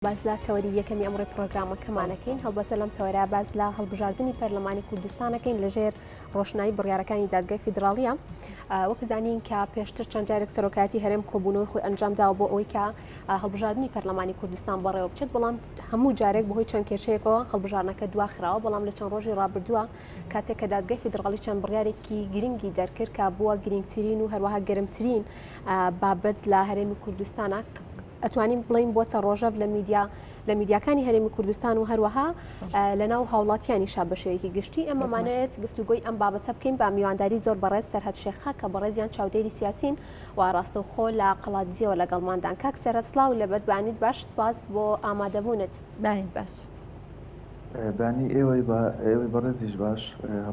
باز لە تەوەری یەکەمی ئەمڕۆی پرۆگرامەکەمانەکەین هەڵبەتە لەم تەوەرە باز لە هەڵبژاردننی پەرلەمانی کوردستانەکەین لەژێر ڕۆشنایی بڕیارەکانی دادگای فیدراڵیە وەک زانین کە پێشتر چەند جارێک سەرۆکاتی هەرێم کۆبوونەوەی خۆی ئەنجامداوە بۆ ئەوەی کە هەڵبژاردننی پەرلەمانی کوردستان بەڕێوە بچێت بەڵام هەموو جارێک بەهۆی چەند کێشەیەکەوە هەڵبژارنەکە دواخراوە بەڵام لە چەند ڕۆژی ڕابردووە کاتێک کە دادگای فیدراڵی چەند بڕیارێکی گرنگی دەرکرد کە بووە گرنگترین و هەروەها گەرمترین بابەت لە هەرێمی کوردستانە ئەتوانین بڵین بۆتە ڕۆژەڤ لە میدیاکانی هەرێمی کوردستان و هەروەها لەناو هاوڵاتیانی شابەشەیەکی گشتی ئەمەمانەیەت گفتوگۆی ئەم بابەتە بکەین با میوانداری زۆر بەڕێز سەرهەد شێخا کە بەڕێزیان چاودێری سیاسین و ڕاستەوخۆ لە قەڵاتزیەوە لەگەڵماندان کاک سەرە سڵاو لە بەدبانیت باش سپاس بۆ ئامادەبوونت بانیت باش بانی ئێوەی بەڕێزیش باش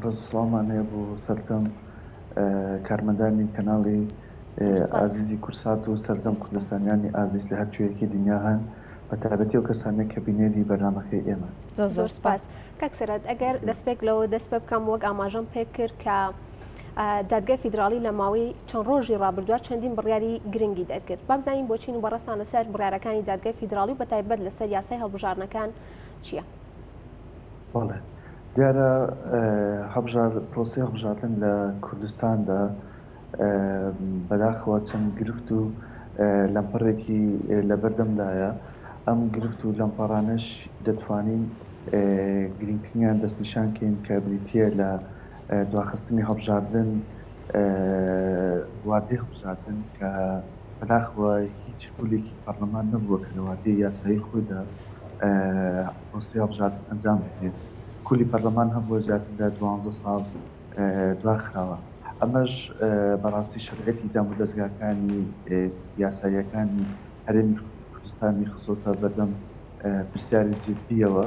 ڕێز سڵامان هەیە بۆ سەرجەم کارمەندانی کەناڵی ئازیزی کورسات و سەرجەم کوردستانیانی ئازیز لە هەرکوێیەکی دنیا هەن بە تایبەتی و کەسانێک کە بینێری بەرنامەکەی ئێمە زۆر سپاس کاک سەرەت ئەگەر دەستپێک لەوە دەست پێ بکەم وەک ئاماژەم پێ کرد کە دادگای فیدراڵی لە ماوەی چەند ڕۆژی ڕابردووە چەندین بڕیاری گرنگی دەرکرد با بزانین بۆچین و بەڕێستان لەسەر بڕیارەکانی دادگای فیدراڵی و بەتایبەت لەسەر یاسای هەڵبژارنەکان چییە؟ بەڵێ دیارە پرۆسی هەڵبژاردن لە کوردستاندا بەداخەوە چەند گرفت و لەمپەڕێکی لەبەردەمدایە ئەم گرفت و لەمپەڕانش دەتوانین گرنگترینیان دەستنیشانکەین کە بریتیە لە دواخستنی هەڵبژاردن وادەی هەڵبژاردن کە بەداخەوە هیچ پولێکی پەرلەمان نەبووە کە لە وادەی یاسایی خۆیدا پرۆسی هەڵبژاردن ئەنجام بدرێت کولی پەرلەمان هەبووە زیاتر لە 12 ساڵ دواخراوە ئەمەش بەڕاستی شەرعەتی دام و دەستگاکانی یاساییەکانی هەرێمی کوردستانی خزۆتە بەردەم پرسیاری زیدیەوە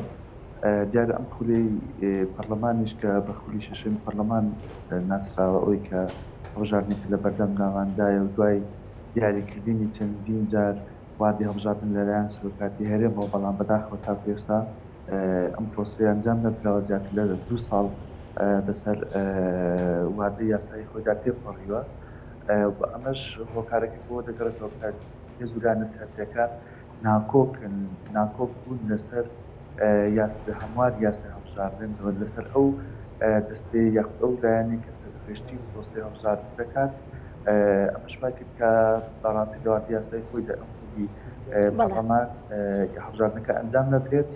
دیارە ئەم خولی پەرلەمانیش کە بە خولی شەشەمی پەرلەمان ناسراوە ئەوەی کە هەڵبژاردنێکی لە بەردەم داوامدایە و دوای دیاریکردنی چەندین جار وادی هەڵبژاردن لەلایەن سەرۆکاتی هەرێمەوە بەڵام بەداخەوە تا ئێستا ئەم پرۆسەی ئەنجام نەدراوە زیاتر لە 2 ساڵ بەسەر وادەی یاسایی خۆیدا تێپەڕیوە ئەمەش هۆکارێکی بۆ دەگەڕێتەوە کە هێزورانە سیاسیەکان ناکۆک بوون لەسەر هەموار یاسای هەڵبژاردن لەسەر ئەو دەستەی یەخت ئەو لایەنی کە سەرپێشتی پرۆسی هەڵبژاردن دەکات ئەمەش وای کرد کە بەڕاستی لە وادەی یاسایی خۆیدا ئەم خولی پەرلەمان هەڵبژاردنەکە ئەنجام نەدرێت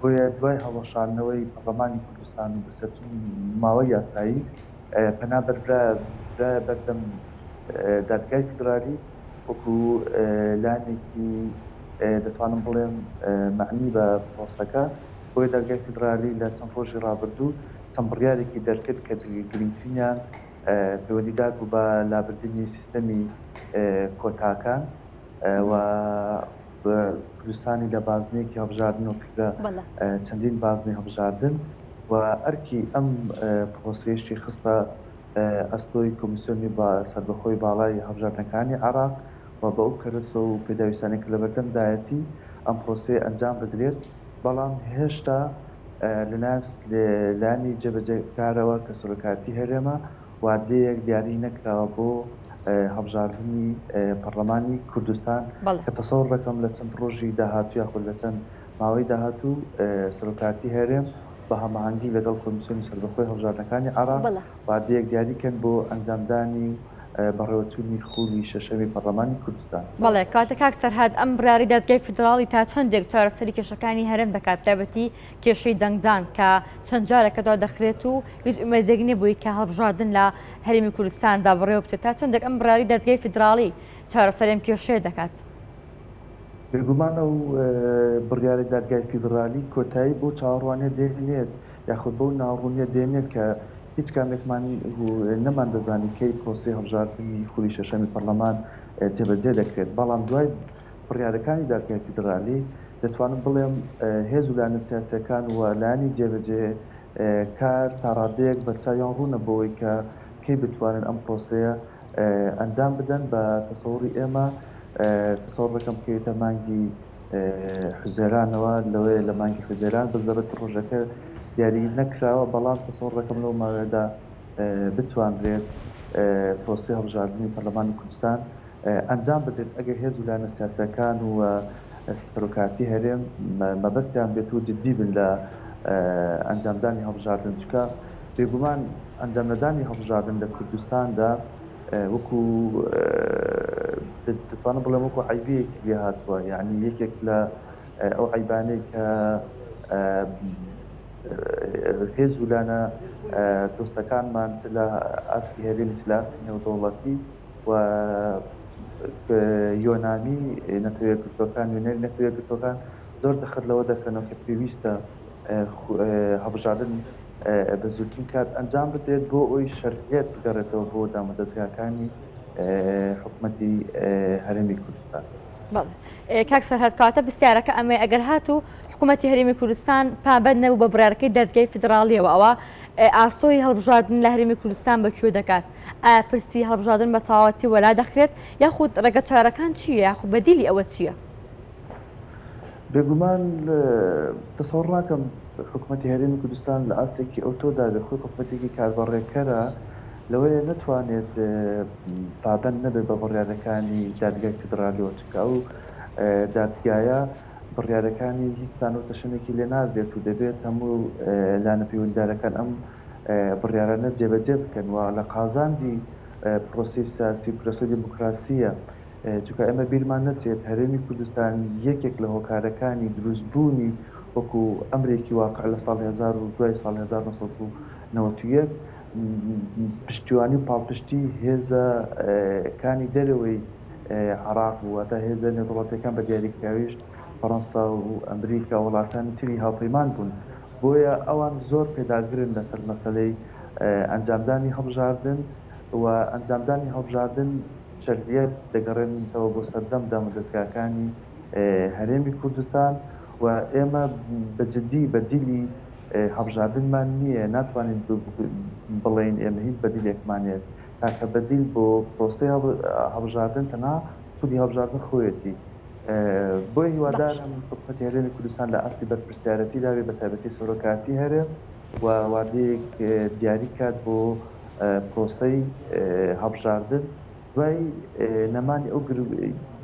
بۆیە دوای هەڵەشاندنەوەی پەرلەمانی کوردستان و بەسەرچوون ماوەی یاسایی پەنابەررا بەردەم دادگای فیدرالی وەکو لایەنێکی دەتوانم بڵێم معنی بە پرۆسەکە بۆیە دادگای فیدرالی لە چەند ڕۆژی ڕابردوو چەند بڕیارێکی دەرکرد کە گرنگترینیان پەیوەندیدار بوو بە لابردنی سیستەمی کۆتاکان و کوردستانی لە بازنەیەکی هەڵبژاردن و فکرە چەندین بازنەی هەڵبژاردن و ئەرکی ئەم پرۆسەیەشی خستە ئەستۆی کۆمیسیۆنی سەربەخۆی باڵای هەڵبژاردنەکانی عێراق و بە ئەو کەرەسە و پێداویستانێک لە بەردەمدایەتی ئەم پرۆسەیە ئەنجام بدرێت بەڵام هێشتا لەلایەنی جێبەجێکارەوە کە سەرۆکاتی هەرێمە وادەیەک دیاری نەکراوە بۆ هەڵبژاردننی پەرلەمانی کوردستان کە تەسەوڕ دەکەم لە چەند ڕۆژی داهاتوو یاخود لە چەند ماوەی داهاتوو سەرۆکاتی هەرێم بە هەماهەنگی لەگەڵ کۆمیسیۆنی سەربەخۆی هەڵبژاردنەکانی عێراق وادەیەک دیاریکەن بۆ ئەنجامدانی بەڕێوەچوونی خولی شەشەمی پەرلەمانی کوردستان. بەڵێ کاتە کاک سەرهاد ئەم بڕیاری دادگای فیدراڵی تا چەندێک چارەسەری کێشەکانی هەرێم دەکات تایبەتی کێشەی دەنگدان کە چەند جارێکەدا دەخرێت و هیچ ئومێدێک نەبووی کە هەڵبژاردن لە هەرێمی کوردستاندا بڕێوە بچێت تا چەندێک ئەم بڕیاری دادگای فیدراڵی چارەسەرێم کێشەیە دەکات. بێگومانە و بڕیاری دادگای فیدرالی کۆتایی بۆ چاوەڕوانیە دێنێت یاخود بۆ ناڕوونیە دێنێت کە هیچ کامێکمانی نەمان دەزانی کەی پرۆسی هەڵبژاردننی خولی شەشەمی پەرلەمان جێبەجێ دەکرێت بەڵام دوای بڕیارەکانی دادگای فیدرالی دەتوانم بڵێم هێز و لایەنە سیاسیەکان و لایەنی جێبەجێ کار تا ڕادەیەک بە چاویان ڕوونە بۆەوەی کە کەی بتوانن ئەم پرۆسەیە ئەنجام بدەن بە تەسەوڕی ئێمە تەسەوڕ دەکەم کەوێتە مانگی حوزێرانەوە لەوەیە لە مانگی حوزێران بەزەبەت ڕۆژەکە دیاری نەکراوە بەڵام تەسەوڕ دەکەم لەو ماوەیەدا بتوانرێت پرۆسی هەڵبژاردننی پەرلەمانی کوردستان ئەنجام بدرێت ئەگەر هێز و لایەنە سیاسیەکان و سەرۆکاتی هەرێم مەبەستیان بێت و جددی بن لە ئەنجامدانی هەڵبژاردن چکە بێگومان ئەنجامدانی هەڵبژاردن لە کوردستاندا وەکو دەتوانم بڵێم وەکو عیبەیەکی لێ هاتووە یعنی یەکێک لە ئەو عیبانەی کە هێز وولانە دۆستەکانمان چ لە ئاستی هەرێمی چ لە ئاستی نێودەوڵەتی و یۆنانی نەتەوەیەکگرتوەکان وێنەری نەتەوەیەکگرتوەکان زۆر دەخت لەوە دەکەنەوە کە پێویستە هەڵبژاردن بە زووترین کات ئەنجام بدرێت بۆ ئەوی شەرعیەت بگەڕێتەوە بۆ دامەدەستگاکانی حکوومەتی هەرێمی کوردستان. کاک سەرهەد کاتە پرسیارەکە ئەمەی ئەگەر هاتوو حکوومەتی هەرێمی کوردستان پابەند نەبوو بە بڕیارەکەی دادگای فیدراڵیەوە ئەوە ئاسۆی هەڵبژاردن لە هەرێمی کوردستان بەکوێ دەکات ئایا پرسی هەڵبژاردن بە تەواوەتی وەلا دەخرێت یاخود ڕێگە چارەکان چییە یاخود بەدیلی ئەوە چییە؟ بێگومان تەسەوڕ ناکەم حکوومەتی هەرێمی کوردستان لە ئاستێکی ئۆتۆدا لە خۆی حکوومەتێکی کاربڕێکەرە لەوەیە نەتوانێت پابەند نەبێت بە بڕیارەکانی دادگای فیدرالیەوە چکە ئەو دادگایە بڕیارەکانی هیچتان و تەشنێکی لێ نادرێت و دەبێت هەموو لانە پەیوەنددارەکان ئەم بڕیارانە جێبەجێ بکەن و لە قازانجی پرۆسی سیاسی و پرۆسی دیموکراسیە چونکە ئێمە بیرمان نەچێت هەرێمی کوردستان یەکێک لە هۆکارەکانی دروستبوونی وەکو ئەمرێکی واقع لە ساڵ 2002 ساڵ 1991 پشتیوانی و پاڵپشتی هێزەکانی دەرەوەی عێراق واتە هێزە نێودەوڵەتیەکان بە دیاریکراویش فەڕەنسا و ئەمریکا وڵاتانی تری هاوپەیمان بوون بۆیە ئەوان زۆر پێداگرن لەسەر مەسەلەی ئەنجامدانی هەڵبژاردن و ئەنجامدانی هەڵبژاردن شەرعیەت دەگەڕێنەوە بۆ سەرجەم دامەدەستگاکانی هەرێمی کوردستان و ئێمە بەجددی بەدیلی هەڵبژاردنمان نییە ناتوانین بڵێن ئێمە هیچ بەدیلێکمانێت تاکە بەدیل بۆ پرۆسەی هەڵبژاردن تەنها خودی هەڵبژاردن خۆیەتی بۆی هیوادارم حکوومەتی هەرێمی کوردستان لە ئاستی بەرپرسیارەتی داوێ بە تایبەتی سەرۆکاتی هەرێم و وادەیەک دیاری کات بۆ پرۆسەی هەڵبژاردن دوای نەمانی ئەو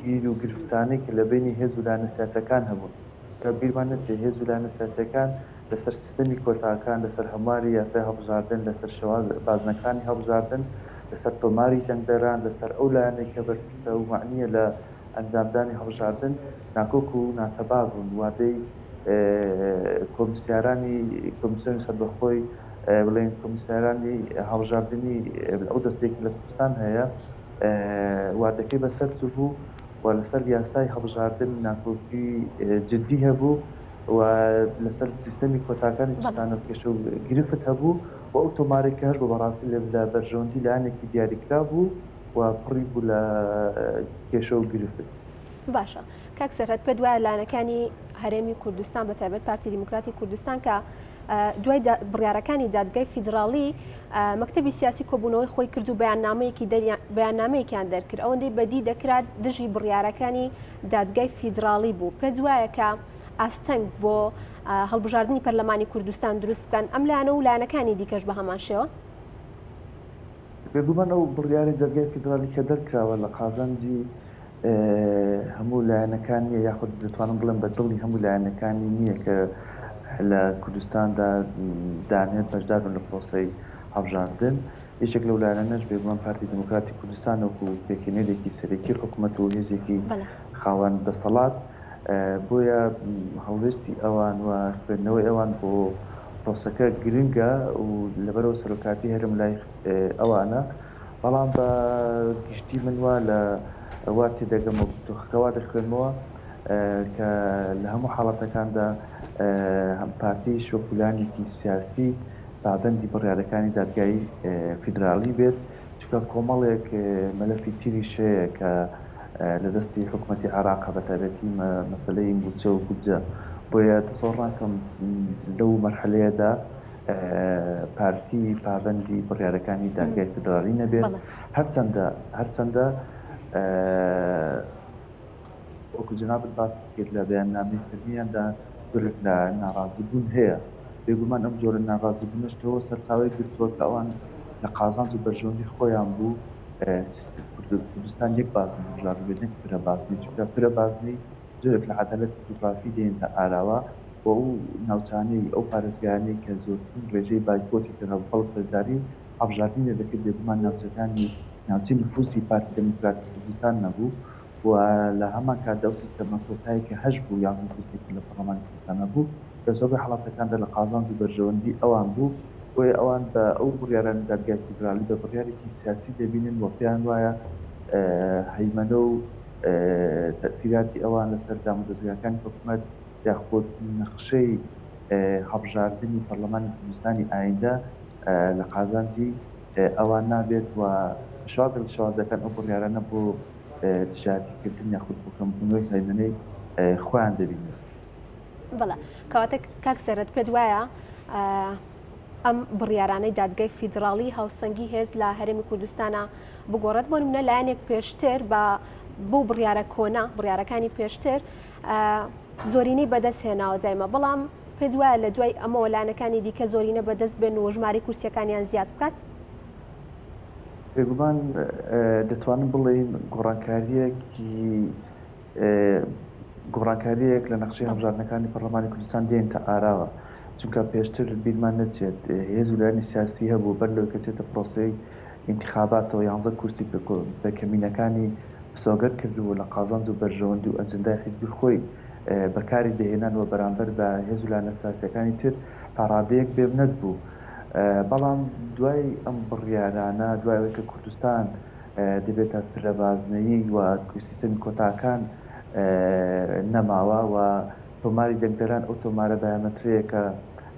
گیر و گرفتانەی کە لە بینی هێز و لانە سیاسەکان هەبوون کە بیرمان نەچێت هێز و لانە سیاسەکان لەسەر سیستەمی کۆتاکان لەسەر هەمواری یاسای هەڵبژاردن لەسەر شێواز بازنەکانی هەڵبژاردن لەسەر تۆماری جەنگدەران لەسەر ئەو لایەنەی کە بەرپرسە و معنیە لە ئەنجامدانی هەڵبژاردن ناکۆک و ناتەبا بوون وادەی کۆمسیارانی کۆمیسیۆنی سەربەخۆی بڵێن کۆمسیارانی هەڵبژاردننی ئەو دەستێکی لە کوردستان هەیە وادەکەی بەسەر بوو و لەسەر یاسای هەڵبژاردن ناکۆکی جددی هەبوو و لەسەر سیستەمی کۆتاکانی کوردستانە پێش و گرفت هەبوو و ئەو تۆمارێکە هەر بۆ بەڕاستی لە بەرژەوەندی لایەنێکی دیاریکرا بوو و پڕی بوو لە کێشە و گرفت. باشە کاک سەرهەد پێ دوایە لایەنەکانی هەرێمی کوردستان بە تایبەت پارتی دیموکراتی کوردستان کە دوای بڕیارەکانی دادگای فیدراڵی مەکتەبی سیاسی کۆبوونەوەی خۆی کرد و بەیاننامەیەکیان دەرکرد ئەوەندەی بەدی دەکرات دژی بڕیارەکانی دادگای فیدراڵی بوو پێ دوایە کە ئاستەنگ بۆ هەڵبژاردننی پەرلەمانی کوردستان دروست بکەن ئەم لایەنە و لایەنەکانی دیکەش بە هەمان شێوە بێگومان ئەو بڕیاری دەرگای فیدراڵی کە دەرکراوە لە قازانجی هەموو لایەنەکان نییە یاخود دەتوانم بڵێم بە دڵی هەموو لایەنەکانی نییە کە لە کوردستاندا دانێت بەشدارن لە پرۆسەی هەڵبژاردن یەکێک لەو لایەنەش بێگومان پارتی دیموکراتی کوردستان وەکو پێکهێنەرێکی سەرەکی حکوومەت و هێزێکی خاوەن دەسەڵات بۆیە هەڵوێستی ئەوان و خوێندنەوەی ئەوان بۆ پرۆسەکە گرنگە و لەبەرەوە سەرۆکاتی هەرم لای ئەوانە بەڵام بە گشتی منوە لە وا تێدەگەمە دۆخەکەوا دەخوێنمەوە کە لە هەموو حاڵەتەکاندا هەم پارتیش وەکولانێکی سیاسی پابەندی بڕیارەکانی دادگایی فیدراڵی بێت چونکە کۆمەڵێک مەلەفی تریشەیە کە لە دەستی حکوومەتی عێراق بە تایبەتی مەسەلەی بودجە و بودجە بۆیە تەسەوڕ ناکەم لەو مەرحەلەیەدا پارتی پابەندی بڕیارەکانی دادگای فیدراڵی نەبێت هەرچەندە وەکو جەنابەت باس کرد لە بەیاننامەی فەرمییاندا گرت لە ناڕازیبوون هەیە بێگومان ئەم جۆرە ناڕازیبوونەشتەوە سەرچاوی گرتووە کە ئەوان لە قازانج و بەرژەوەندی خۆیان بوو کوردستان یەک بازنی هەڵبژاردن بێت نەک فرە بازنی چونکە فرە بازنی جۆرێک لە عەدالەتی جوغرافی دێنتە ئاراوە و ئەو ناوچانەی ئەو پارێزگایانەی کە زۆرترین ڕێژەی بایکۆتی کردە خەڵک بەشداری هەڵبژاردنی دەکرد بێگومان ناوچەکانی ناوچەی نفوسی پارتی دموکراتی کوردستان نەبوو و لە هەمان کاتدا ئەو سیستەمە کۆتایی کە هەش بوو یازدە کورسێکی لە پەرلەمانی کوردستان هەبوو بەسەبەی حڵاتەکاندا لە قازانج و بەرژەوەندی ئەوان بوو بۆیە ئەوان بە ئەو بڕیارانی دادگای فیدرالی بە بڕیارێکی سیاسی دەبینن و پێیان وایە هەیمەنە و تەسیراتی ئەوان لەسەر دامودەزگاکانی حکوومەت یاخود نەخشەی هەڵبژاردننی پەرلەمانی کوردستانی ئایندە لە قازانجی ئەوان نابێت و شازێک لە شازەکان ئەو بڕیارانە بۆ تجارتیکردن یاخود بۆ کەمبوونەوەی هەیمەنەی خۆیان دەبینن. بەڵێ کەواتە کاک سەرەت پێت وایە ئەم بڕیارانەی دادگای فیدراڵی هاوسەنگی هێز لە هەرێمی کوردستانە بگۆڕێت بۆ نمونە لایەنێک پێشتر بۆ بڕیارە کۆنا بڕیارەکانی پێشتر زۆرینەی بەدەست هێناوە دایمە بەڵام پێت وایە لە دوای ئەمەوە لایەنەکانی دیکە زۆرینە بەدەست بێن و ژماری کورسیەکانیان زیاد بکات؟ بێگومان دەتوانم بڵێین گۆڕانکاریەک لە نەخشەی هەڵبژاردنەکانی پەرلەمانی کوردستان دێنتە ئاراوە چونکە پێشتر بیرمان نەچێت هێز و لایەنی سیاسی هەبوو بەر لەوەی کە چێتە پرۆسەی انتخاباتەوە 11 کورسی بە کەمینەکانی پسۆگەر کردووە لە قازانج و بەرژەوەندی و ئەجندای حیزبی خۆی بەکاری دەهێنانەوە بەرامبەر بە هێز و لایەنە سیاسیەکانی تر تا ڕادەیەک بێبنەت بوو. بەڵام دوای ئەم بڕیارانە دوایەوەی کە کوردستان دەبێتە پلەبازنەیی و سیستەمی کۆتاکان نەماوە و تۆماری دەنگدەران ئەو تۆمارە بەیانەترەیە کە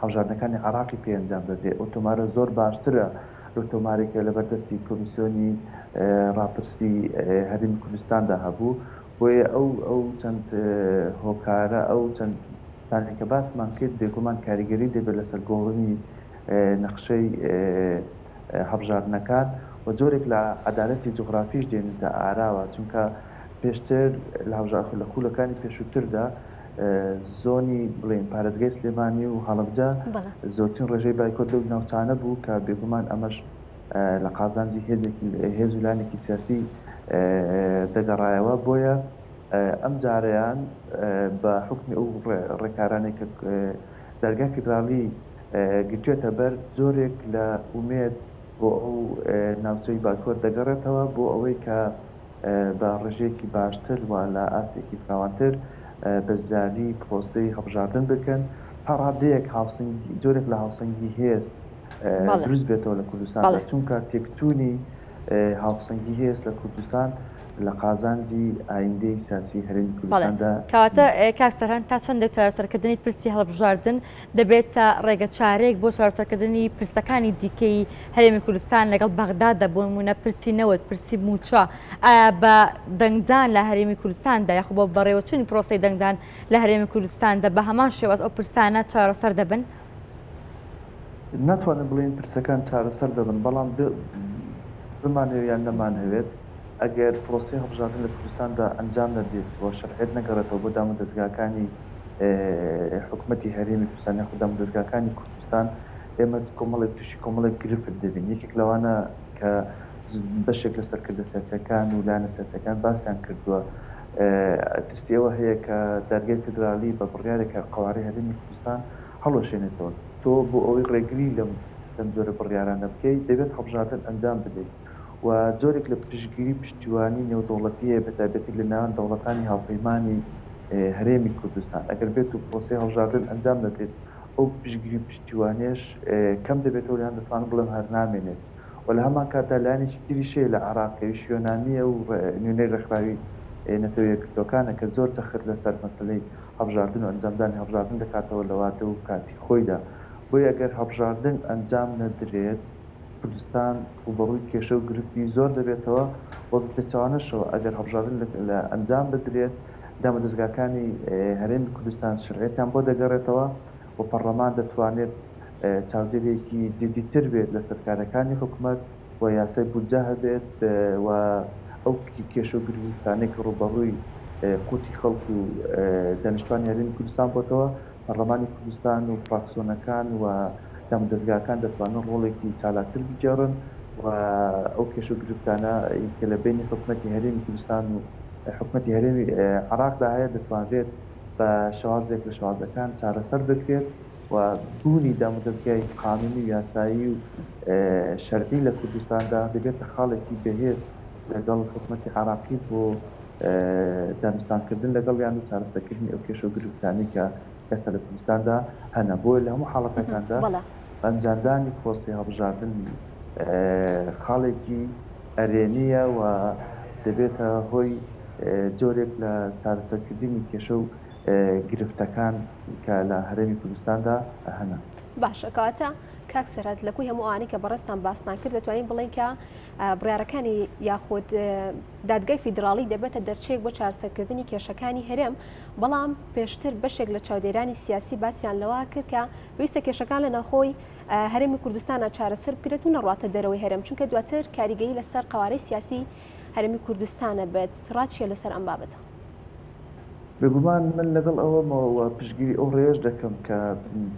هەڵبژاردنەکانی عێراقی پێ ئەنجام دەدرێت ئەو تۆمارە زۆر باشترە لەو تۆمارێکە لە بەردەستی کۆمیسیۆنی ڕاپرسی هەرێمی کوردستاندا هەبوو بۆیە ئەو چەند هۆکارە ئەو چەند تانێکە باسمان کرد بێگومان کاریگەری دەبێت لەسەر گۆڕنی نەخشەی هەڵبژاردنەکان و جۆرێک لە عەدالەتی جوغرافیش دێنێتە ئاراوە چونکە پێشتر لە خولەکانی پێشووتردا زۆنی بڵێن پارێزگای سلێمانی و هەڵەبجە زۆرترین ڕێژەی بایکۆت لەو ناوچانە بوو کە بێگومان ئەمەش لە قازانجی هێز و لایەنێکی سیاسی دەگەڕایەوە بۆیە ئەم جارەیان بە حکمی ئەو ڕێکارانێک کە دەرگای فیدراڵی گرتوێتە بەر زۆرێک لە ئومێد بۆ ئەو ناوچەی باکوور دەگەڕێتەوە بۆ ئەوەی کە بە ڕێژەیەکی باشتر و لە ئاستێکی فراوانتر بەزاری پرۆسەی هەڵبژاردن بکەن تا ڕادەیەک جۆرێک لە هاوسەنگی هێز دروست بێتەوە لە کوردستان چونکە تێکچوونی هاوسەنگی هێز لە کوردستان لە قازانجی ئایندەی سیاسی هەرێمی کوردستاندا کەواتە کاک سەرهەن تا چەندێک چارەسەرکردنی پرسی هەڵبژاردن دەبێتە ڕێگە چارەیەک بۆ چارەسەرکردنی پرسەکانی دیکەی هەرێمی کوردستان لەگەڵ بەغداددا بۆ نمونە پرسی نەوت پرسی موچە ئایا بە دەنگدان لە هەرێمی کوردستاندا یاخود بۆ بەڕێوەچوونی پرۆسەی دەنگدان لە هەرێمی کوردستاندا بە هەمان شێوەز ئەو پرسانە چارەسەر دەبن؟ ناتوانم بڵێن پرسەکان چارەسەر دەبن بەڵام بمانەوێت یان نەمانەوێت ئەگەر پرۆسی هەڵبژاردن لە کوردستاندا ئەنجام نەدێت و شەرعیت نەگەڕێتەوە بۆ دامودەزگاکانی حکوومەتی هەرێمی کوردستان یاخود دامودەزگاکانی کوردستان ئێمە کۆمەڵێک تووشی کۆمەڵێک گرفت دەبین یەکێک لەوانە کە بەشێک لە سەرکردە سیاسیەکان و لایەنە سیاسیەکان باسییان کردووە ترسی ئەوە هەیە کە دادگای فیدرالی بە بڕیارێکە قەوارەی هەرێمی کوردستان هەڵوەشێنێتەوە تۆ بۆ ئەوەی ڕێگری لەم جۆرە بڕیارانە بکەیت دەبێت هەڵبژاردن ئەنجام بدەیت و جۆرێک لە پشتگیری پشتیوانی نێودەوڵەتیە بەتایبەتی لە ناوان دەوڵەتانی هاوپەیمانی هەرێمی کوردستان ئەگەر بێت و پرۆسەی هەڵبژاردن ئەنجام دەدرێت ئەو پشتگیری پشتیوانیش کەم دەبێتەوە یان دەتوانم بڵێم هەر نامێنێت و لە هەمان کاتدا لایەنێکی تریشەیە لە عێراقەویش یۆنانیە و نوێنەی ڕێکخراوی نەتەوەیەکردەکانە کە زۆر جەخر لەسەر مەسەلەی هەڵبژاردن و ئەنجامدانی هەڵبژاردن دەکاتەوە لەواتە و کاتی خۆیدا بۆیە ئەگەر هەڵبژاردن ئەنجام نەدرێت کوردستان ڕوبەڕووی کێشە و گرفتی زۆر دەبێتەوە بۆ بچوانەشەوە ئەگەر هەڵبژاردن لە ئەنجام بدرێت دامەدەستگاکانی هەرێمی کوردستان شرعیەتیان بۆ دەگەڕێتەوە و پەرلەمان دەتوانێت چاودێرێکی جدیتر بێت لە سەرکارەکانی حکوومەت و یاسای بودجە هەبێت و ئەو کێشە و گرفتانەی کە ڕوبەڕووی قوتی خەڵک و دانیشتوانی هەرێمی کوردستان بۆتەوە پەرلەمانی کوردستان و فراکسیۆنەکان و دامەدەستگاکان دەتوانن ڕۆڵێکی چالاکتر بجێڕن و ئەو کێشە و گرفتانە کە لە بینی حکوومەتی هەرێمی کوردستان و حکوومەتی هەرێمی عراقدا هەیە دەتوانرێت بە شێوازێک لە شێوازەکان چارەسەر بکرێت و بوونی دامودەستگای قانونی و یاسایی و شەرعی لە کوردستاندا دەبێتە خاڵێکی بەهێز لەگەڵ حکوومەتی عراقی بۆ دامستانکردن لەگەڵ یان و چارەسەرکردنی ئەو کێشە و گرفتانی کە ئێستا لە کوردستاندا هەنا بۆ لە هەموو حاڵەتەکاندا ئەنجامدانی پرۆسی هەڵبژاردن خاڵێکی ئەرێنیە و دەبێتە هۆی جۆرێک لە چارەسەرکردنی کێشە و گرفتەکان کە لە هەرێمی کوردستاندا هەنا. باشە کەواتە کاک سەرەت لەکوی هەموو ئەوانەی کە بەڕێستان باسان کرد دەتوانین بڵێن کە بڕیارەکانی یاخود دادگای فیدراڵی دەبێتە دەرچێک بۆ چارەسەرکردنی کێشەکانی هەرێم، بەڵام پێشتر بەشێک لە چاودێرانی سیاسی باسییان لەوە کرد کە پێویستە کێشەکان لە ناخۆی هەرێمی کوردستانە چارەسەر بکرێت و نەڕاتە دەرەوەی هەرێم، چونکە دواتر کاریگەری لەسەر قوارەی سیاسی هەرێمی کوردستانە بێت ڕاتچیە لەسەر ئەم بابەتە. بێگومان من لەگەڵ ئەوەمەوە پشگیری ئەو ڕێژ دەکەم کە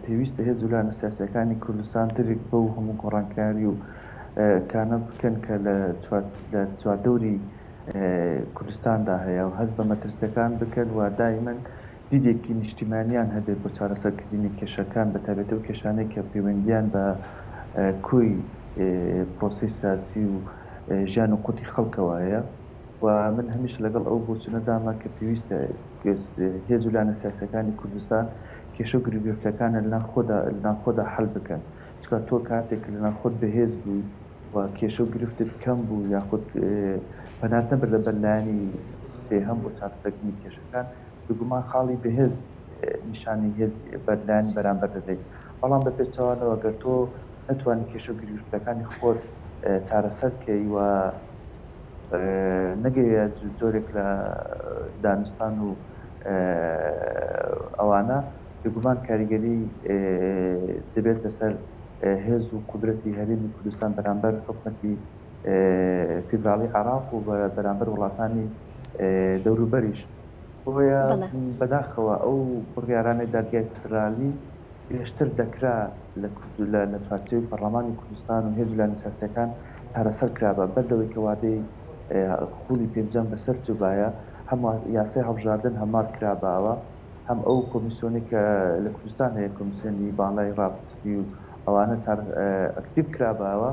پێویستە هێزولانە سیاسەکانی کوردستان ترێک بە و هەموو گۆڕانکاری و کانە بکەن کە لە چواردەوری کوردستاندا هەیە و هەست بە مەترسیەکان بکەن و دایمەن دیدێکی نیشتیمانیان هەبێت بۆ چارەسەرکردنی کێشەکان بە تایبەتە و کێشانەی کە پەیوەندیان بە کوی پرۆسی سیاسی و ژیان و قوتی خەڵکەوەیە و من هەمیش لەگەڵ ئەو بۆچونەداما کە پێویستە هێزولانە سیاسەکانی کوردستان کێشە و گرفتەکانە لەناخۆدا حەل بکەن، چکە تۆ کاتێک لەناخۆت بەهێز بوو و کێشە و گرفتت کەم بوو یاخود پەنات نەبر لە بەرلایانی سێهەم بۆ چارەسەرکردنی کێشەکان بگومان خاڵی بەهێز نیشانی هێز بەرلایانی بەرامبەر دەدەیت، بەڵام بە پێچەوانەوە گەر تۆ نەتوانانی کێشە و گرفتەکانی خۆت چارەسەر بکەی و نەگەیە جۆرێک لە دانوستان و ئەوانە بگومان کاریگەری دەبێت لەسەر هێز و قودرەتی هەرێمی کوردستان بەرامبەر حکوومەتی فیدراڵی عراق و بەرامبەر وڵاتانی دەوروبەریش. بۆیە بەداخەوە ئەو بڕیارانەی دادگای فیدرالی پێشتر دەکرا لە چوارچێوەی پەرلەمانی کوردستان و هێزولانە سیاسیەکان چارەسەر کرابە بەردەوەی کە وادەی خولی پێنجەم بەسەر جوبایە هەموو یاسای هەڵبژاردن هەمار کراباوە، هەم ئەو کۆمیسیۆنی کە لە کوردستان هەیە کۆمیسیۆنی باڵای ڕاپرسی و ئەوانە ئەکتیڤ کراباوە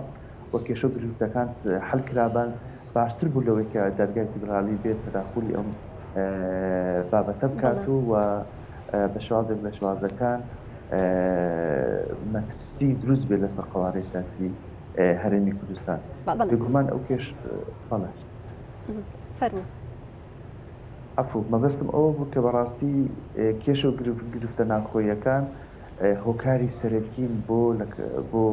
و کێشە و گرفتەکان حەل کرابان باشتر بوو لەوەی کە دادگای فیدرالی بێت تەداخلی ئەم بابەتە بکات و بە شێوازێک لە شێوازەکان مەترسی دروست بێت لەسەر قوارەی سیاسی هەرێمی کوردستان. بێگومان ئەو کێش بەڵێ فەرموو عەفو مەبەستم ئەوە بوو کە بەڕاستی کێشە و گرفتە ناخۆییەکان هۆکاری سەرەکین بۆ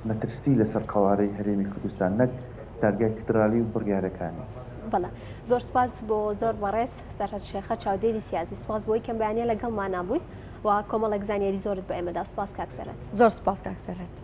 مەترسی لەسەر قوارەی هەرێمی کوردستان نەک دادگای فیدرالی و بڕیارەکانی. بەڵێ زۆر سپاس بۆ زۆر بەڕێز سەرهەد شێخە چاودێری سیاسی، سپاس بۆی کەم بەیانیە لەگەڵمان نابووی و کۆمەڵێک زانیاری زۆرت بە ئێمەدا. سپاس کاک سەرەت. زۆر سپاس کاک سەرەت.